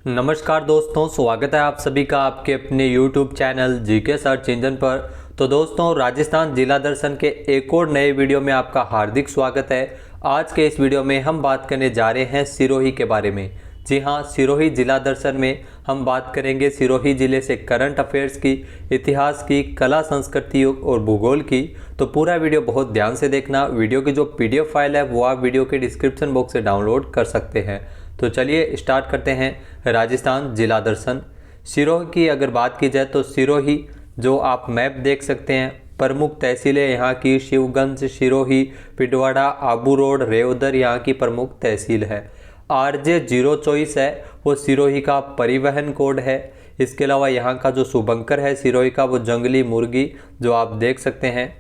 नमस्कार दोस्तों, स्वागत है आप सभी का आपके अपने YouTube channel GK search engine पर। तो दोस्तों, राजस्थान जिला दर्शन के एक और नए वीडियो में आपका हार्दिक स्वागत है। आज के इस वीडियो में हम बात करने जा रहे हैं सिरोही के बारे में। जी हाँ, सिरोही जिला दर्शन में हम बात करेंगे सिरोही जिले से करंट अफेयर्स की, इतिहास की, कला संस्कृति और भूगोल की। तो पूरा वीडियो बहुत ध्यान से देखना। वीडियो की जो PDF फाइल है वो आप वीडियो के डिस्क्रिप्शन बॉक्स से डाउनलोड कर सकते हैं। तो चलिए स्टार्ट करते हैं। राजस्थान जिला दर्शन सिरोही की अगर बात की जाए तो सिरोही जो आप मैप देख सकते हैं, प्रमुख तहसीलें यहाँ की शिवगंज, सिरोही, पिडवाड़ा, आबू रोड, रेवदर यहाँ की प्रमुख तहसील है। RJ 024 है वो सिरोही का परिवहन कोड है। इसके अलावा यहाँ का जो शुभंकर है सिरोही का वो जंगली मुर्गी जो आप देख सकते हैं।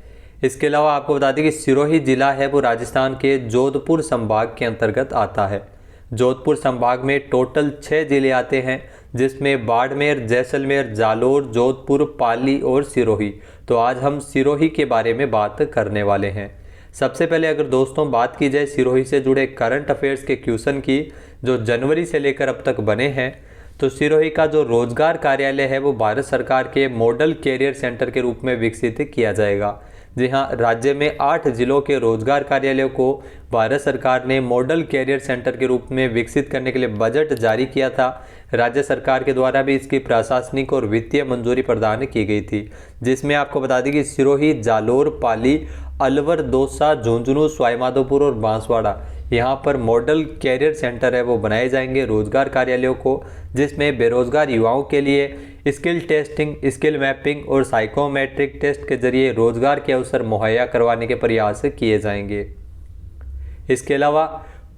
इसके अलावा आपको बता दें कि सिरोही जिला है वो राजस्थान के जोधपुर संभाग के अंतर्गत आता है। जोधपुर संभाग में टोटल 6 जिले आते हैं, जिसमें बाड़मेर, जैसलमेर, जालोर, जोधपुर, पाली और सिरोही। तो आज हम सिरोही के बारे में बात करने वाले हैं। सबसे पहले अगर दोस्तों बात की जाए सिरोही से जुड़े करंट अफेयर्स के क्वेश्चन की जो जनवरी से लेकर अब तक बने हैं, तो सिरोही का जो रोजगार कार्यालय है वो भारत सरकार के मॉडल कैरियर सेंटर के रूप में विकसित किया जाएगा। जी हाँ, राज्य में 8 जिलों के रोजगार कार्यालयों को भारत सरकार ने मॉडल कैरियर सेंटर के रूप में विकसित करने के लिए बजट जारी किया था। राज्य सरकार के द्वारा भी इसकी प्रशासनिक और वित्तीय मंजूरी प्रदान की गई थी, जिसमें आपको बता दें कि सिरोही, जालोर, पाली, अलवर, दौसा, झुंझुनू, सवाईमाधोपुर और बांसवाड़ा यहाँ पर मॉडल कैरियर सेंटर है वो बनाए जाएंगे रोजगार कार्यालयों को, जिसमें बेरोजगार युवाओं के लिए स्किल टेस्टिंग, स्किल मैपिंग और साइकोमेट्रिक टेस्ट के जरिए रोजगार के अवसर मुहैया करवाने के प्रयास किए जाएंगे। इसके अलावा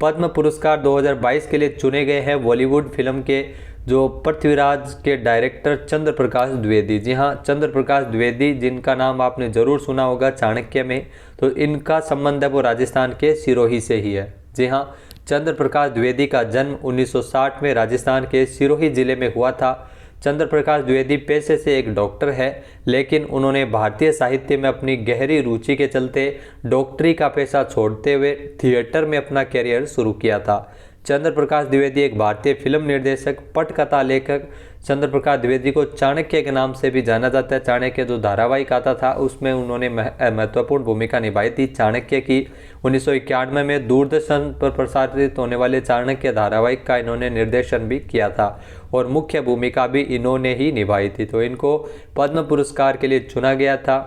पद्म पुरस्कार 2022 के लिए चुने गए हैं बॉलीवुड फिल्म के जो पृथ्वीराज के डायरेक्टर चंद्र प्रकाश द्विवेदी। जी हाँ, चंद्र प्रकाश द्विवेदी जिनका नाम आपने ज़रूर सुना होगा चाणक्य में, तो इनका संबंध है वो राजस्थान के सिरोही से ही है। जी हाँ, चंद्र प्रकाश द्विवेदी का जन्म 1960 में राजस्थान के सिरोही जिले में हुआ था। चंद्र प्रकाश द्विवेदी पेशे से एक डॉक्टर है, लेकिन उन्होंने भारतीय साहित्य में अपनी गहरी रुचि के चलते डॉक्टरी का पेशा छोड़ते हुए थिएटर में अपना करियर शुरू किया था। चंद्र प्रकाश द्विवेदी एक भारतीय फिल्म निर्देशक, पटकथा लेखक। चंद्र प्रकाश द्विवेदी को चाणक्य के नाम से भी जाना जाता है। चाणक्य जो धारावाहिक आता था उसमें उन्होंने महत्वपूर्ण भूमिका निभाई थी चाणक्य की। 1991 में दूरदर्शन पर प्रसारित होने वाले चाणक्य धारावाहिक का इन्होंने निर्देशन भी किया था और मुख्य भूमिका भी इन्होंने ही निभाई थी। तो इनको पद्म पुरस्कार के लिए चुना गया था,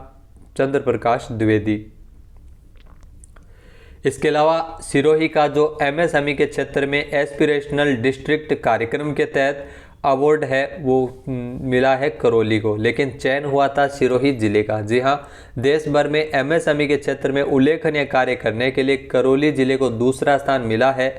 चंद्र प्रकाश द्विवेदी। इसके अलावा सिरोही का जो MSME के क्षेत्र में एस्पिरेशनल डिस्ट्रिक्ट कार्यक्रम के तहत अवार्ड है वो मिला है करौली को, लेकिन चयन हुआ था सिरोही जिले का। जी हाँ, देश भर में MSME के क्षेत्र में उल्लेखनीय कार्य करने के लिए करौली जिले को दूसरा स्थान मिला है।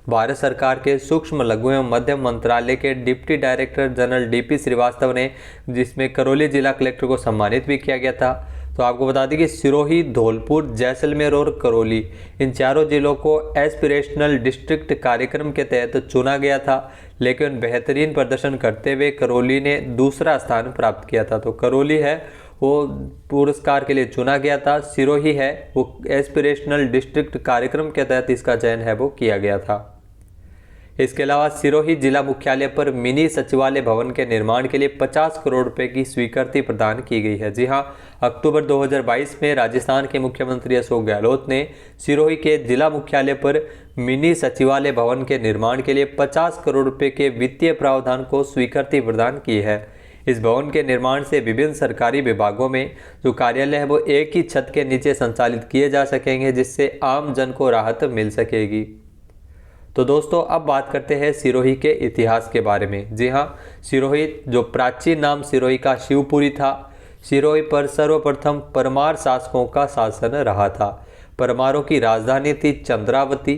भारत सरकार के सूक्ष्म लघु एवं मध्यम मंत्रालय के deputy director general DP Srivastava ने जिसमें करौली जिला कलेक्टर को सम्मानित भी किया गया था। तो आपको बता दें कि सिरोही, धौलपुर, जैसलमेर और करौली इन चारों जिलों को एस्पिरेशनल डिस्ट्रिक्ट कार्यक्रम के तहत चुना गया था, लेकिन बेहतरीन प्रदर्शन करते हुए करौली ने दूसरा स्थान प्राप्त किया था। तो करौली है वो पुरस्कार के लिए चुना गया था, सिरोही है वो एस्पिरेशनल डिस्ट्रिक्ट कार्यक्रम के तहत इसका चयन है वो किया गया था। इसके अलावा सिरोही जिला मुख्यालय पर मिनी सचिवालय भवन के निर्माण के लिए 50 करोड़ रुपए की स्वीकृति प्रदान की गई है। जी हाँ, अक्टूबर 2022 में राजस्थान के मुख्यमंत्री अशोक गहलोत ने सिरोही के जिला मुख्यालय पर मिनी सचिवालय भवन के निर्माण के लिए 50 करोड़ रुपए के वित्तीय प्रावधान को स्वीकृति प्रदान की है। इस भवन के निर्माण से विभिन्न सरकारी विभागों में जो कार्यालय है वो एक ही छत के नीचे संचालित किए जा सकेंगे, जिससे आम जन को राहत मिल सकेगी। तो दोस्तों, अब बात करते हैं सिरोही के इतिहास के बारे में। जी हाँ, सिरोही जो प्राचीन नाम सिरोही का शिवपुरी था। सिरोही पर सर्वप्रथम परमार शासकों का शासन रहा था। परमारों की राजधानी थी चंद्रावती।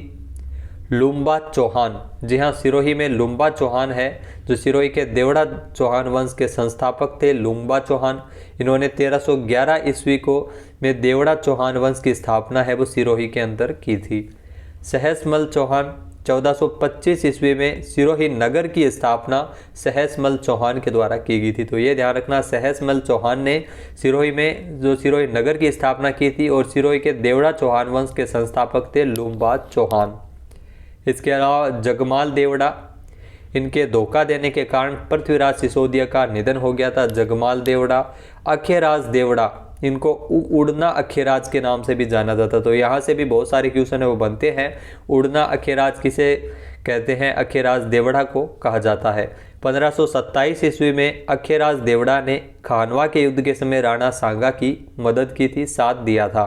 लुम्बा चौहान, जी हाँ, सिरोही में लुम्बा चौहान है जो सिरोही के देवड़ा चौहान वंश के संस्थापक थे। लुम्बा चौहान इन्होंने 1311 ईस्वी को में देवड़ा चौहान वंश की स्थापना है वो सिरोही के अंदर की थी। सहसमल चौहान 1425 ईस्वी में सिरोही नगर की स्थापना सहसमल चौहान के द्वारा की गई थी। तो ये ध्यान रखना, सहसमल चौहान ने सिरोही में जो सिरोही नगर की स्थापना की थी और सिरोही के देवड़ा चौहान वंश के संस्थापक थे लुम्बा चौहान। इसके अलावा जगमाल देवड़ा इनके धोखा देने के कारण पृथ्वीराज सिसोदिया का निधन हो गया था। जगमाल देवड़ा, अखेराज देवड़ा, इनको उड़ना अखेराज के नाम से भी जाना जाता। तो यहाँ से भी बहुत सारे क्वेश्चन है वो बनते हैं। उड़ना अखेराज किसे कहते हैं? अखेराज देवड़ा को कहा जाता है। 1527 ईस्वी में अखेराज देवड़ा ने खानवा के युद्ध के समय राणा सांगा की मदद की थी, साथ दिया था।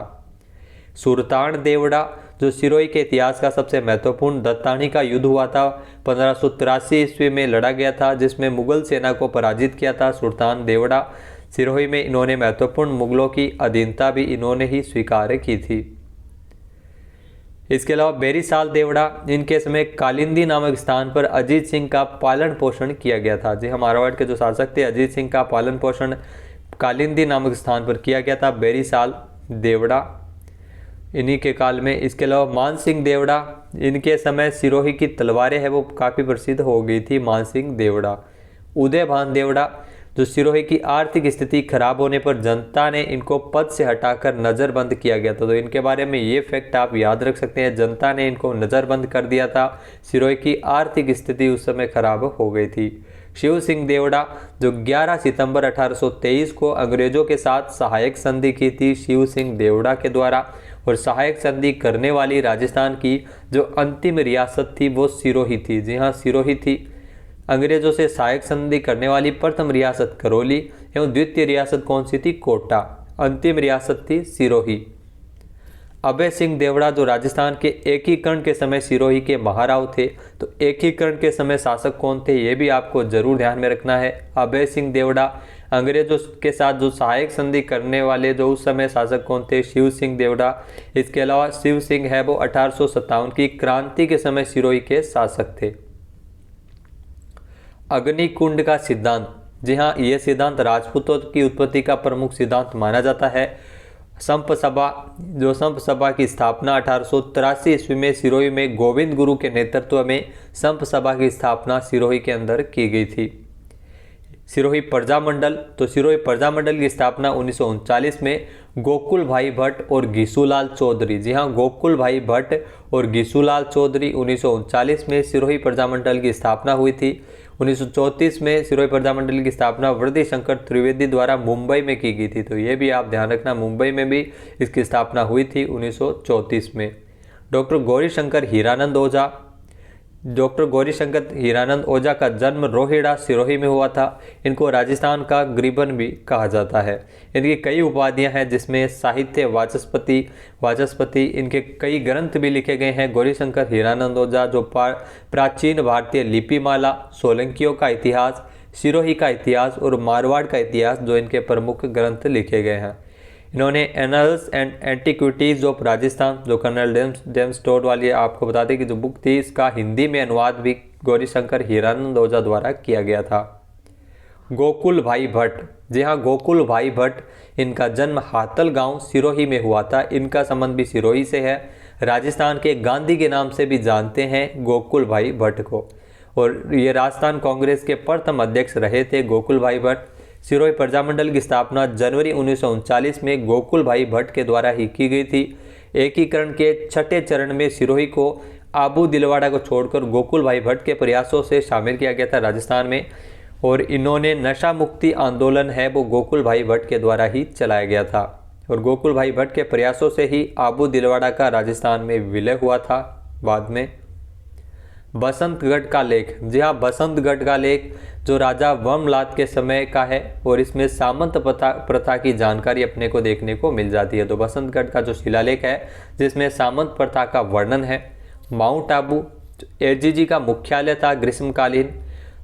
सुरतान देवड़ा, जो सिरोही के इतिहास का सबसे महत्वपूर्ण दत्तानी का युद्ध हुआ था, 1583 ईस्वी में लड़ा गया था, जिसमें मुगल सेना को पराजित किया था सुल्तान देवड़ा। सिरोही में इन्होंने महत्वपूर्ण मुगलों की अधीनता भी इन्होंने ही स्वीकार की थी। इसके अलावा बेरीसाल देवड़ा, इनके समय कालिंदी नामक स्थान पर अजीत सिंह का पालन पोषण किया गया था। जी हाँ, मारवाड़ के जो शासक थे अजीत सिंह का पालन पोषण कालिंदी नामक स्थान पर किया गया था, बेरीसाल देवड़ा इन्हीं के काल में। इसके अलावा मान सिंह देवड़ा, इनके समय सिरोही की तलवारें हैं वो काफ़ी प्रसिद्ध हो गई थी, मान सिंह देवड़ा। उदय भान देवड़ा, जो सिरोही की आर्थिक स्थिति खराब होने पर जनता ने इनको पद से हटाकर नज़रबंद किया गया था। तो इनके बारे में ये फैक्ट आप याद रख सकते हैं, जनता ने इनको नज़रबंद कर दिया था। सिरोही की आर्थिक स्थिति उस समय खराब हो गई थी। शिव सिंह देवड़ा, जो 11 सितंबर 1823 को अंग्रेजों के साथ सहायक संधि की थी शिव सिंह देवड़ा के द्वारा, और सहायक संधि करने वाली राजस्थान की जो अंतिम रियासत थी वो सिरोही थी। जी हाँ, सिरोही थी। अंग्रेजों से सहायक संधि करने वाली प्रथम रियासत करौली एवं द्वितीय रियासत कौन सी थी? कोटा। अंतिम रियासत थी सिरोही। अभय सिंह देवड़ा, जो राजस्थान के एकीकरण के समय सिरोही के महाराव थे। तो एकीकरण के समय शासक कौन थे ये भी आपको जरूर ध्यान में रखना है। अभय सिंह देवड़ा। अंग्रेजों के साथ जो सहायक संधि करने वाले जो उस समय शासक कौन थे? शिव सिंह देवड़ा। इसके अलावा शिव सिंह है वो 1857 की क्रांति के समय सिरोही के शासक थे। अग्निकुंड का सिद्धांत, जी हाँ, यह सिद्धांत राजपूतों की उत्पत्ति का प्रमुख सिद्धांत माना जाता है। संप सभा की स्थापना 1883 ईस्वी में सिरोही में गोविंद गुरु के नेतृत्व में संप सभा की स्थापना सिरोही के अंदर की गई थी। सिरोही प्रजामंडल, तो सिरोही प्रजामंडल की स्थापना 1939 में गोकुल भाई भट्ट और घीसूलाल चौधरी, जी हाँ, गोकुल भाई भट्ट और घीसूलाल चौधरी 1939 में सिरोही प्रजामंडल की स्थापना हुई थी। 1934 में सिरोही प्रजामंडल की स्थापना वृद्धि शंकर त्रिवेदी द्वारा मुंबई में की गई थी। तो ये भी आप ध्यान रखना, मुंबई में भी इसकी स्थापना हुई थी 1934 में। डॉक्टर गौरीशंकर हीरानंद ओझा का जन्म रोहिड़ा सिरोही में हुआ था। इनको राजस्थान का गरीबन भी कहा जाता है। इनकी कई उपाधियां हैं, जिसमें साहित्य वाचस्पति, इनके कई ग्रंथ भी लिखे गए हैं। गौरीशंकर हीरानंद ओझा, जो प्राचीन भारतीय लिपिमाला, सोलंकियों का इतिहास, सिरोही का इतिहास और मारवाड़ का इतिहास, जो इनके प्रमुख ग्रंथ लिखे गए हैं। इन्होंने annuls and antiquities of Rajasthan, जो कर्नल जेम्स टोड वाली आपको बता दें कि जो बुक थी, इसका हिंदी में अनुवाद भी गौरीशंकर हीरानंद ओझा द्वारा किया गया था। गोकुल भाई भट्ट, जी हाँ, गोकुल भाई भट्ट, इनका जन्म हातल गांव सिरोही में हुआ था। इनका संबंध भी सिरोही से है। राजस्थान के गांधी के नाम से भी जानते हैं गोकुल भाई भट्ट को, और ये राजस्थान कांग्रेस के प्रथम अध्यक्ष रहे थे गोकुल भाई भट्ट। सिरोही प्रजामंडल की स्थापना जनवरी 1939 में गोकुल भाई भट्ट के द्वारा ही की गई थी। एकीकरण के छठे चरण में सिरोही को आबू दिलवाड़ा को छोड़कर गोकुल भाई भट्ट के प्रयासों से शामिल किया गया था राजस्थान में, और इन्होंने नशा मुक्ति आंदोलन है वो गोकुल भाई भट्ट के द्वारा ही चलाया गया था, और गोकुल भाई भट्ट के प्रयासों से ही आबू दिलवाड़ा का राजस्थान में विलय हुआ था बाद में। बसंतगढ़ का लेख, जी हाँ, बसंतगढ़ का लेख जो राजा वमलात के समय का है, और इसमें सामंत प्रथा की जानकारी अपने को देखने को मिल जाती है। तो बसंतगढ़ का जो शिलालेख है जिसमें सामंत प्रथा का वर्णन है। माउंट आबू एजीजी का मुख्यालय था ग्रीष्मकालीन।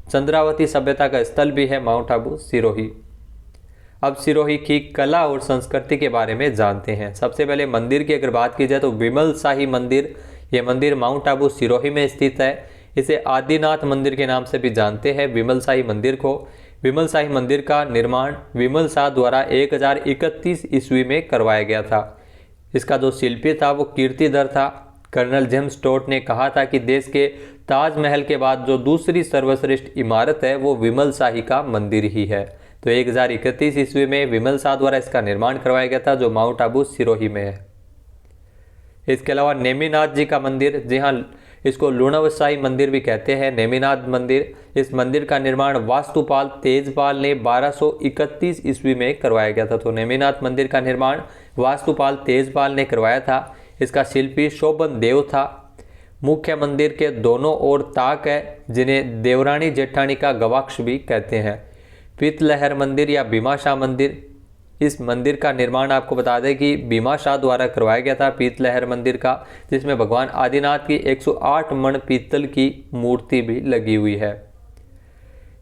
चंद्रावती सभ्यता का स्थल भी है माउंट आबू सिरोही। अब सिरोही की कला और संस्कृति के बारे में जानते हैं। सबसे पहले मंदिर की अगर बात की जाए तो विमल शाही मंदिर, ये मंदिर माउंट आबू सिरोही में स्थित है। इसे आदिनाथ मंदिर के नाम से भी जानते हैं विमल शाही मंदिर को। विमल शाही मंदिर का निर्माण विमल शाह द्वारा 1031 ईस्वी में करवाया गया था। इसका जो शिल्पी था वो कीर्तिधर था। कर्नल जेम्स टोड ने कहा था कि देश के ताजमहल के बाद जो दूसरी सर्वश्रेष्ठ इमारत है वो विमल शाही का मंदिर ही है। तो 1031 ईस्वी में विमल शाह द्वारा इसका निर्माण करवाया गया था, जो माउंट आबू सिरोही में है। इसके अलावा नेमिनाथ जी का मंदिर, जी हाँ, इसको लूणावसाई मंदिर भी कहते हैं। नेमिनाथ मंदिर, इस मंदिर का निर्माण वास्तुपाल तेजपाल ने 1231 ईस्वी में करवाया गया था। तो नेमिनाथ मंदिर का निर्माण वास्तुपाल तेजपाल ने करवाया था। इसका शिल्पी शोभन देव था। मुख्य मंदिर के दोनों ओर ताक है, जिन्हें देवरानी जेठानी का गवाक्ष भी कहते हैं। पीतलहर मंदिर या भीमाशाह मंदिर, इस मंदिर का निर्माण आपको बता दें कि भीमाशाह द्वारा करवाया गया था पीतलहर मंदिर का, जिसमें भगवान आदिनाथ की 108 मण पीतल की मूर्ति भी लगी हुई है।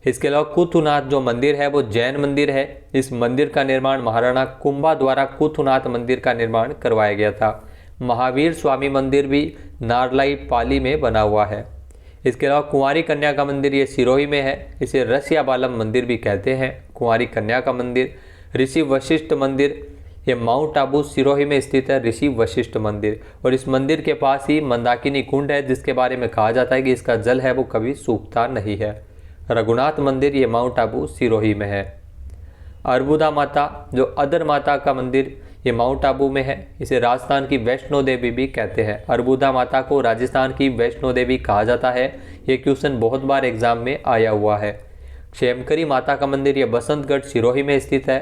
इसके अलावा कुथुनाथ जो मंदिर है वो जैन मंदिर है। इस मंदिर का निर्माण महाराणा कुंभा द्वारा कुथुनाथ मंदिर का निर्माण करवाया गया था। महावीर स्वामी मंदिर भी नारलाई पाली में बना हुआ है। इसके अलावा कुंवारी कन्या का मंदिर ये सिरोही में है। इसे रसिया बालम मंदिर भी कहते हैं। कुंवारी कन्या का मंदिर। ऋषि वशिष्ठ मंदिर, ये माउंट आबू सिरोही में स्थित है ऋषि वशिष्ठ मंदिर, और इस मंदिर के पास ही मंदाकिनी कुंड है, जिसके बारे में कहा जाता है कि इसका जल है वो कभी सूखता नहीं है। रघुनाथ मंदिर ये माउंट आबू सिरोही में है। अर्बुदा माता जो अदर माता का मंदिर ये माउंट आबू में है। इसे राजस्थान की वैष्णो देवी भी कहते हैं। अर्बुदा माता को राजस्थान की वैष्णो देवी कहा जाता है। ये क्वेश्चन बहुत बार एग्जाम में आया हुआ है। क्षेमकरी माता का मंदिर ये बसंतगढ़ सिरोही में स्थित है।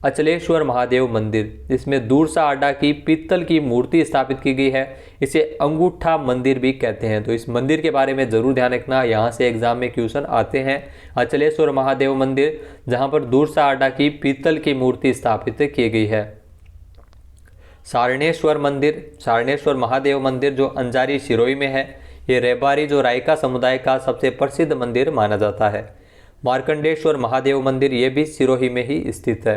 अचलेश्वर महादेव मंदिर, जिसमें दूरसा आडा की पीतल की मूर्ति स्थापित की गई है, इसे अंगूठा मंदिर भी कहते हैं। तो इस मंदिर के बारे में जरूर ध्यान रखना, यहाँ से एग्जाम में क्वेश्चन आते हैं। अचलेश्वर महादेव मंदिर, जहाँ पर दूरसा आडा की पीतल की मूर्ति स्थापित की गई है। सारणेश्वर मंदिर, सारणेश्वर महादेव मंदिर जो अंजारी सिरोही में है, ये रेबारी जो रायका समुदाय का सबसे प्रसिद्ध मंदिर माना जाता है। मार्कंडेश्वर महादेव मंदिर ये भी सिरोही में ही स्थित है।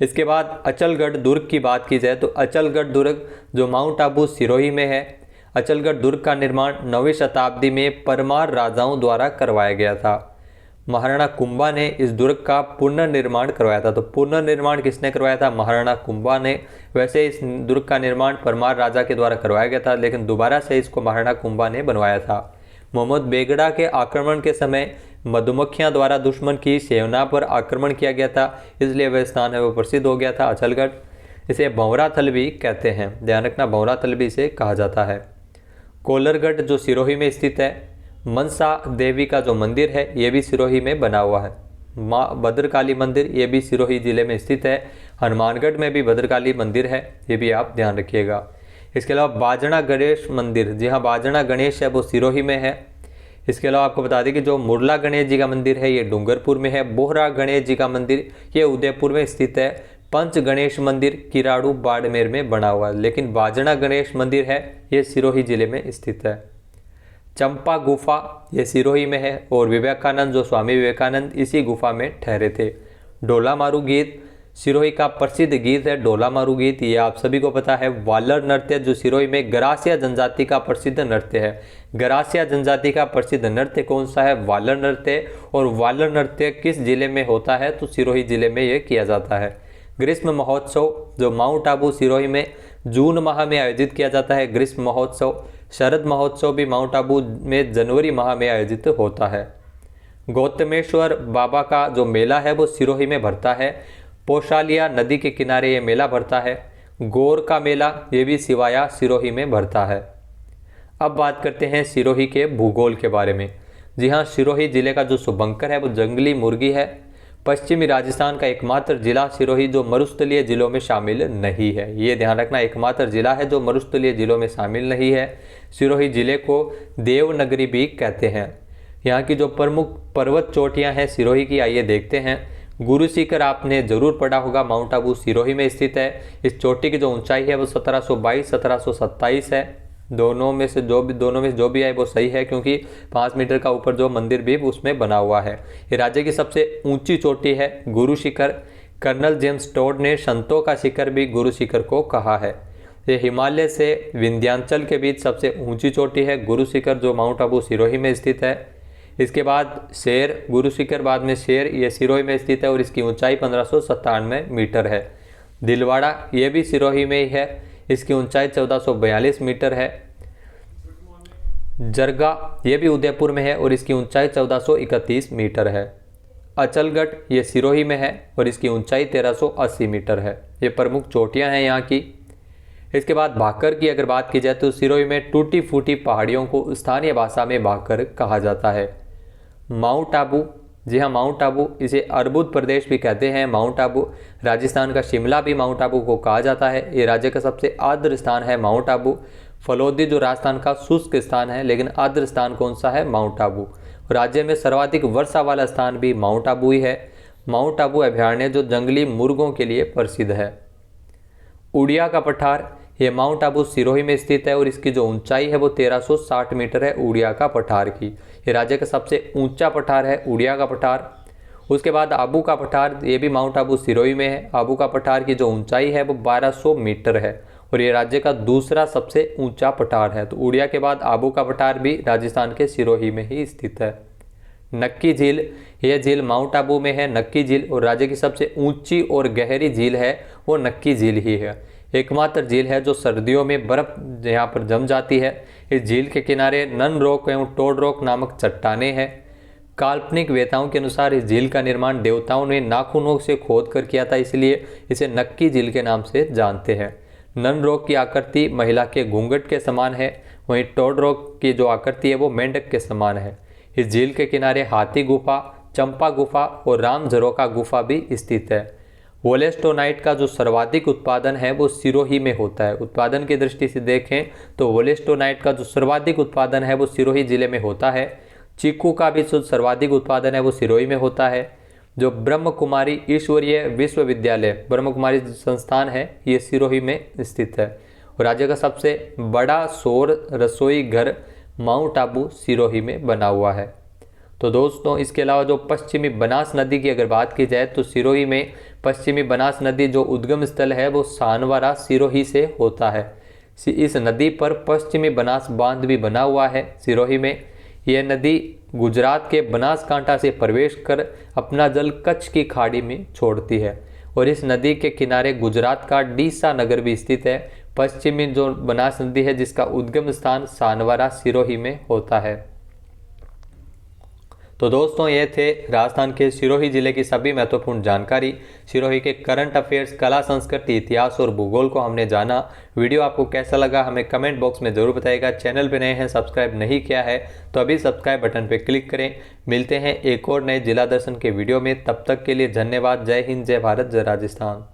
इसके बाद अचलगढ़ दुर्ग की बात की जाए तो अचलगढ़ दुर्ग जो माउंट आबू सिरोही में है। अचलगढ़ दुर्ग का निर्माण 9वीं शताब्दी में परमार राजाओं द्वारा करवाया गया था। महाराणा कुंभा ने इस दुर्ग का पुनर्निर्माण करवाया था। तो पुनर्निर्माण किसने करवाया था? महाराणा कुंभा ने। वैसे इस दुर्ग का निर्माण परमार राजा के द्वारा करवाया गया था, लेकिन दोबारा से इसको महाराणा कुंभा ने बनवाया था। मोहम्मद बेगड़ा के आक्रमण के समय मधुमक्खियां द्वारा दुश्मन की सेना पर आक्रमण किया गया था, इसलिए वह स्थान है वो प्रसिद्ध हो गया था अचलगढ़। इसे भंवरा थल भी कहते हैं, ध्यान रखना, भंवरा थल भी इसे कहा जाता है। कोलरगढ़ जो सिरोही में स्थित है। मनसा देवी का जो मंदिर है ये भी सिरोही में बना हुआ है। माँ भद्रकाली मंदिर ये भी सिरोही जिले में स्थित है। हनुमानगढ़ में भी भद्रकाली मंदिर है, ये भी आप ध्यान रखिएगा। इसके अलावा बाजना गणेश मंदिर, जी हाँ, बाजना गणेश है वो सिरोही में है। इसके अलावा आपको बता दें कि जो मुरला गणेश जी का मंदिर है ये डूंगरपुर में है। बोहरा गणेश जी का मंदिर ये उदयपुर में स्थित है। पंच गणेश मंदिर किराड़ू बाड़मेर में बना हुआ है, लेकिन बाजना गणेश मंदिर है ये सिरोही जिले में स्थित है। चंपा गुफा ये सिरोही में है, और विवेकानंद जो स्वामी विवेकानंद इसी गुफा में ठहरे थे। डोला मारू गीत सिरोही का प्रसिद्ध गीत है। डोला मारू गीत ये आप सभी को पता है। वालर नृत्य जो सिरोही में गरासिया जनजाति का प्रसिद्ध नृत्य है। गरासिया जनजाति का प्रसिद्ध नृत्य कौन सा है? वालर नृत्य। और वालर नृत्य किस जिले में होता है? तो सिरोही जिले में ये किया जाता है। ग्रीष्म महोत्सव जो माउंट आबू सिरोही में जून माह में आयोजित किया जाता है, ग्रीष्म महोत्सव। शरद महोत्सव भी माउंट आबू में जनवरी माह में आयोजित होता है। गौतमेश्वर बाबा का जो मेला है वो सिरोही में भरता है। पोशालिया नदी के किनारे ये मेला भरता है। गौर का मेला ये भी सिवाया सिरोही में भरता है। अब बात करते हैं सिरोही के भूगोल के बारे में। जी हाँ, सिरोही जिले का जो शुभंकर है वो जंगली मुर्गी है। पश्चिमी राजस्थान का एकमात्र जिला सिरोही जो मरुस्थलीय जिलों में शामिल नहीं है, ये ध्यान रखना, एकमात्र जिला है जो मरुस्थलीय जिलों में शामिल नहीं है। सिरोही जिले को देवनगरी भी कहते हैं। यहाँ की जो प्रमुख पर्वत चोटियाँ हैं सिरोही की, आइए देखते हैं। गुरु शिखर आपने जरूर पढ़ा होगा, माउंट आबू सिरोही में स्थित है। इस चोटी की जो ऊंचाई है वो 1722-1727 है। दोनों में से जो भी आए वो सही है, क्योंकि 5 मीटर का ऊपर जो मंदिर भी उसमें बना हुआ है। ये राज्य की सबसे ऊंची चोटी है Guru Shikhar. Colonel James Tod ने संतों का शिखर भी गुरु शिखर को कहा है। ये हिमालय से विंध्याचल के बीच सबसे ऊंची चोटी है गुरु शिखर, जो माउंट आबू सिरोही में स्थित है। इसके बाद शेर, गुरु शिखर बाद में शेर, ये सिरोही में स्थित है और इसकी ऊंचाई 1597 मीटर है। दिलवाड़ा ये भी सिरोही में ही है, इसकी ऊंचाई 1442 मीटर है। जरगा ये भी उदयपुर में है और इसकी ऊंचाई 1431 मीटर है। अचलगढ़ ये सिरोही में है और इसकी ऊंचाई 1380 मीटर है। ये प्रमुख चोटियां हैं यहाँ की। इसके बाद भाकर की अगर बात की जाए तो सिरोही में टूटी फूटी पहाड़ियों को स्थानीय भाषा में भाकर कहा जाता है। माउंट आबू, जी हाँ माउंट आबू, इसे अर्बुद प्रदेश भी कहते हैं। माउंट आबू, राजस्थान का शिमला भी माउंट आबू को कहा जाता है। ये राज्य का सबसे आर्द्र स्थान है माउंट आबू। फलोदी जो राजस्थान का शुष्क स्थान है, लेकिन आर्द्र स्थान कौन सा है? माउंट आबू। राज्य में सर्वाधिक वर्षा वाला स्थान भी माउंट आबू ही है। माउंट आबू अभयारण्य जो जंगली मुर्गों के लिए प्रसिद्ध है। उड़िया का पठार, ये माउंट आबू सिरोही में स्थित है और इसकी जो ऊंचाई है वो 1360 मीटर है उड़िया का पठार की। ये राज्य का सबसे ऊंचा पठार है उड़िया का पठार। उसके बाद आबू का पठार, ये भी माउंट आबू सिरोही में है। आबू का पठार की जो ऊंचाई है वो 1200 मीटर है और ये राज्य का दूसरा सबसे ऊंचा पठार है। तो उड़िया के बाद आबू का पठार भी राजस्थान के सिरोही में ही स्थित है। नक्की झील, यह झील माउंट आबू में है नक्की झील, और राज्य की सबसे ऊंची और गहरी झील है वो नक्की झील ही है। एकमात्र झील है जो सर्दियों में बर्फ यहाँ पर जम जाती है। इस झील के किनारे नन रॉक एवं टोड रॉक नामक चट्टानें हैं। काल्पनिक वेताओं के अनुसार इस झील का निर्माण देवताओं ने नाखूनों से खोद कर किया था, इसलिए इसे नक्की झील के नाम से जानते हैं। नन रॉक की आकृति महिला के घूंघट के समान है, वहीं टोड रॉक की जो आकृति है वो मेंढक के समान है। इस झील के किनारे हाथी गुफा, चंपा गुफा और राम झरोखा गुफा भी स्थित है। वोलेस्टोनाइट का जो सर्वाधिक उत्पादन है वो सिरोही में होता है। उत्पादन की दृष्टि से देखें तो वोलेस्टोनाइट का जो सर्वाधिक उत्पादन है वो सिरोही जिले में होता है। चीकू का भी जो सर्वाधिक उत्पादन है वो सिरोही में होता है। जो ब्रह्म कुमारी ईश्वरीय विश्वविद्यालय, ब्रह्म कुमारी संस्थान है, ये सिरोही में स्थित है। राज्य का सबसे बड़ा सौर रसोई घर माउंट आबू सिरोही में बना हुआ है। तो दोस्तों इसके अलावा जो पश्चिमी बनास नदी की अगर बात की जाए तो सिरोही में पश्चिमी बनास नदी जो उद्गम स्थल है वो सानवारा सिरोही से होता है। इस नदी पर पश्चिमी बनास बांध भी बना हुआ है सिरोही में। यह नदी गुजरात के बनासकांठा से प्रवेश कर अपना जल कच्छ की खाड़ी में छोड़ती है और इस नदी के किनारे गुजरात का डीसा नगर भी स्थित है। पश्चिमी जो बनास नदी है जिसका उद्गम स्थान सानवारा सिरोही में होता है। तो दोस्तों ये थे राजस्थान के सिरोही जिले की सभी महत्वपूर्ण जानकारी। सिरोही के करंट अफेयर्स, कला, संस्कृति, इतिहास और भूगोल को हमने जाना। वीडियो आपको कैसा लगा हमें कमेंट बॉक्स में ज़रूर बताइएगा। चैनल पे नए हैं, सब्सक्राइब नहीं किया है तो अभी सब्सक्राइब बटन पे क्लिक करें। मिलते हैं एक और नए जिला दर्शन के वीडियो में, तब तक के लिए धन्यवाद। जय हिंद, जय भारत, जय राजस्थान।